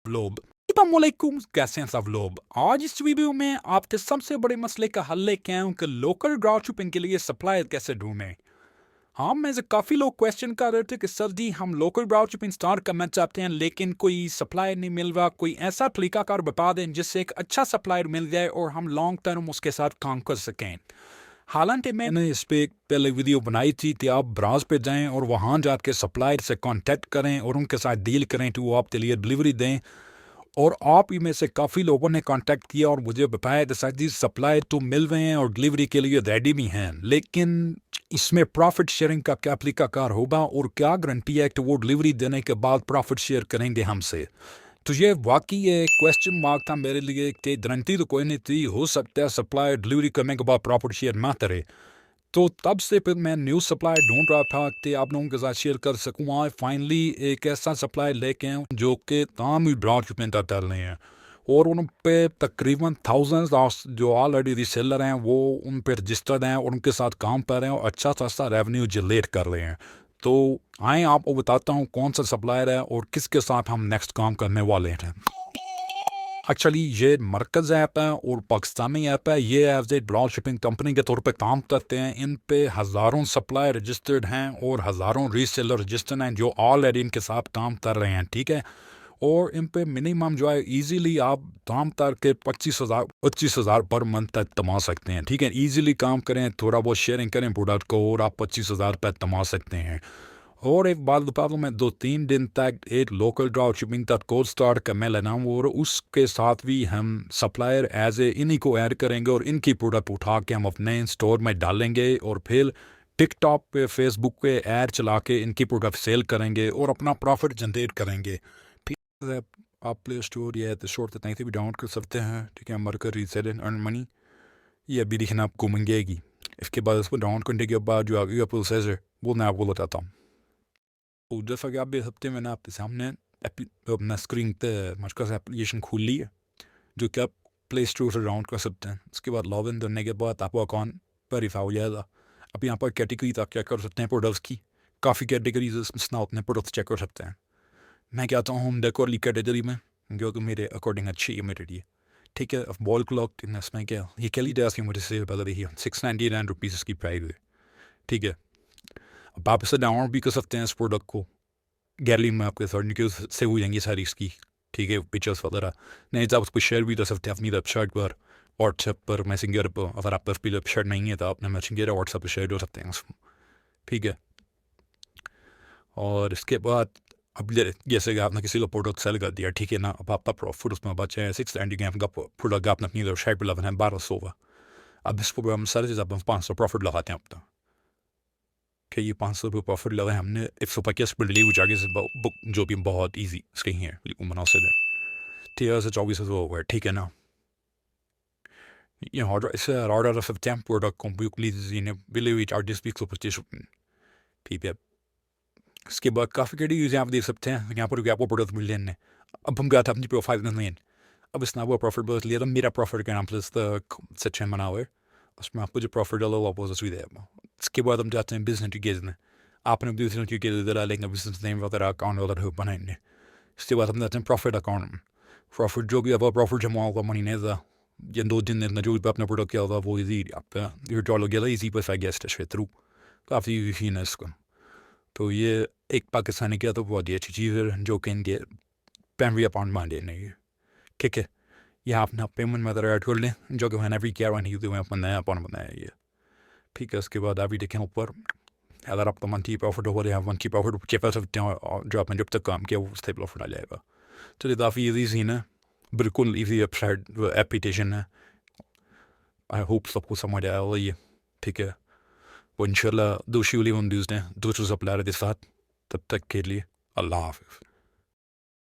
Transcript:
लोग अस्सलामुअलैकुम, कैसे हैं सब लोग। आज इस वीडियो में आपके सबसे बड़े मसले का हल लेके आया हूँ कि लोकल ड्रॉपशिपिंग के लिए सप्लायर कैसे ढूंढें। हाँ, में से काफ़ी लोग क्वेश्चन कर रहे थे कि सर जी हम लोकल ड्रॉपशिपिंग स्टार्ट करना चाहते हैं लेकिन कोई सप्लायर नहीं मिल रहा, कोई ऐसा तरीकाकार बता दें जिससे एक अच्छा सप्लायर मिल जाए और हम लॉन्ग टर्म उसके साथ काम कर सकें। हालांकि मैंने इस पे एक पहले वीडियो बनाई थी कि आप ब्राउज पे जाएं और वहाँ जाके सप्लायर से कांटेक्ट करें और उनके साथ डील करें तो वो आपके लिए डिलीवरी दें। और आप ही में से काफ़ी लोगों ने कांटेक्ट किया और मुझे बताया कि सर जी सप्लायर तो मिल रहे हैं और डिलीवरी के लिए रेडी भी हैं, लेकिन इसमें प्रॉफिट शेयरिंग का क्या तरीकाकार होगा और क्या गारंटी है कि वो डिलीवरी देने के बाद प्रॉफिट शेयर करेंगे हमसे। तो ये वाकई एक क्वेश्चन मार्क था मेरे लिए कि गारंटी तो कोई नहीं थी, हो सकता है सप्लायर डिलीवरी करने के बाद प्रॉफिट शेयर ना करे। तो तब से फिर मैं न्यू सप्लायर ढूंढ रहा था कि आप लोगों के साथ शेयर कर सकूँ। आज फाइनली एक ऐसा सप्लायर लेके आऊँ जो कि तमाम ही ड्रॉपशिपिंग कर रहे हैं और उन पे तकरीबन थाउजेंड्स जो ऑलरेडी रीसेलर हैं वो उन पर रजिस्टर्ड हैं और उनके साथ काम कर रहे हैं और अच्छा खासा रेवेन्यू जनरेट कर रहे हैं। तो आए आपको बताता हूँ कौन सा सप्लायर है और किसके साथ हम नेक्स्ट काम करने वाले हैं। एक्चुअली ये मरकज़ ऐप है और पाकिस्तानी ऐप है। ये as a drop shipping company के तौर पे काम करते हैं। इन पे हज़ारों सप्लायर रजिस्टर्ड हैं और हज़ारों रीसेलर रजिस्टर्ड हैं जो ऑलरेडी इनके साथ काम कर रहे हैं, ठीक है। और इन पे मिनिमम जो है इजीली आप काम करके 25,000 पर मंथ तक कमा सकते हैं, ठीक है। इजीली काम करें, थोड़ा बहुत शेयरिंग करें प्रोडक्ट को और आप 25,000 पर कमा सकते हैं। और एक बात बता दूँ, मैं 2-3 दिन तक एक लोकल ड्रॉप शिपिंग का कोर्स स्टार्ट करने लगा हूँ और उसके साथ भी हम सप्लायर एज ए इन्हीं को ऐड करेंगे और इनकी प्रोडक्ट उठा के हम अपने स्टोर में डालेंगे और फिर टिकटॉक पे फेसबुक पे ऐड चला के इनकी प्रोडक्ट सेल करेंगे और अपना प्रॉफिट जनरेट करेंगे। ठीक है, आप प्ले स्टोर या तो स्टोर तक भी डाउनलोड कर सकते हैं, ठीक है। मरकर रीसेल एंड अर्न मनी ये अभी दिखना आपको मंगेगी। इसके बाद उसको डाउनलोड करने के बाद जो आगे का प्रोसेस है वो मैं आपको बताता हूँ। तो जैसा कि आप देख सकते हैं मैंने आपके सामने अपना स्क्रीन पे मशका से एप्लीकेशन खोल ली है जो कि आप प्ले स्टोर से डाउनलोड कर सकते हैं। उसके बाद लॉग इन करने के बाद आपका अकाउंट वेरीफाई हो जाएगा। अब यहाँ पर कैटेगरी आप चेक कर सकते हैं प्रोडक्ट्स की, काफ़ी कैटेगरीज इसमें अपने प्रोडक्ट्स चेक कर सकते हैं। मैं कहता हूँ होम डेकोर वाली कैटेगरी में जो कि मेरे अकॉर्डिंग अच्छी है मेरे लिए, ठीक है। अब वॉल क्लॉक इसमें क्या ये कैली डेस्क की मुझे से पता रही है 699 रुपीज़ इसकी प्राइस है, ठीक है। अब आप इसे डाउनलोड भी कर सकते हैं इस प्रोडक्ट को। गैलरी में आपके साथ से हो जाएंगी सारी इसकी, ठीक है, पिक्चर्स वगैरह। नहीं तो आप उसको शेयर भी कर सकते हैं अपनी वेबसाइट पर, व्हाट्सएप पर, मैसेंजर पर। अगर आप पर वेबसाइट नहीं है तो आपने मैसेंजर या व्हाट्सएप पर शेयर कर सकते हैं उसको, ठीक है। और इसके बाद अब जैसे कि आपने किसी को प्रोडक्ट सेल कर दिया, ठीक है ना, अब आपका प्रॉफिट उसमें बचे हैं 690 का प्रोडक्ट आपने अपनी वेबसाइट पर लगाना है 1200 का। अब इस पर हम सारे चीज़ आप 500 प्रॉफिट लगाते हैं अपना, कि ये 500 रुपये प्रॉफिट लगाए हमने 125 पर डिलीवर जाके से बुक जो भी बहुत ईजी सही है मुनासिब है। 13 से 24 हो गए, ठीक है ना। ये order of product completely delivery charges भी 125 ठीक है। इसके बाद काफ़ी कैटेगरीज आप देख सकते हैं यहाँ पर भी आपको प्रोडक्ट मिल जाने। अब हम गया था अपनी प्रोफाइल में, अब इसने वो प्रॉफिट बस लिया था मेरा प्रॉफिट का नाम प्लस सेक्शन बना हुआ है, उसमें आपको जो प्रॉफिट डाला वो आपको तस्वीर है। इसके बाद हम जाते हैं बिजनेस डिटेल्स में। आपने बिजनेस डिटेल्स डालेंगे, बिजनेस नेम वगैरह अकाउंट वगैरह बनाएंगे। इसके बाद हम जाते हैं प्रॉफिट अकाउंट में। प्रॉफिट जो भी आपका प्रॉफिट जमा होगा मनी नहीं था या 2 दिन में जो भी आपने प्रोडक्ट किया होगा वो इजी आपका ये डॉलर गया इजी पैसा गेस्ट है थ्रू काफ़ी ईजी है इसका। तो ये एक पाकिस्तानी किया तो बहुत ही अच्छी चीज़ है जो कि इनके पैमरी अकाउंट मान देने है, ठीक है। यह आपने पेमेंट मेथड ऐड कर लें जो कि मैंने अभी किया नहीं तो मैं अपना नया अकाउंट बनाया ये, ठीक है। उसके बाद अभी देखें ऊपर अगर आपका मंथली प्रॉफिट हो रहा है मंथली प्रॉफिट चेक कर सकते हैं और जो आपने जब तक काम किया वो उस टाइप प्रॉफिट आ जाएगा। तो ये काफ़ी ईजी सीन है, बिल्कुल ईजी वेबसाइट एप्लीकेशन है। आई होप सबको समझ आया होगा ये, ठीक है। वो इंशाल्लाह दूसरी वाली वीडियोज़ ने दूसरे सप्लायर के साथ, तब तक के लिए अल्लाह हाफ़िज़।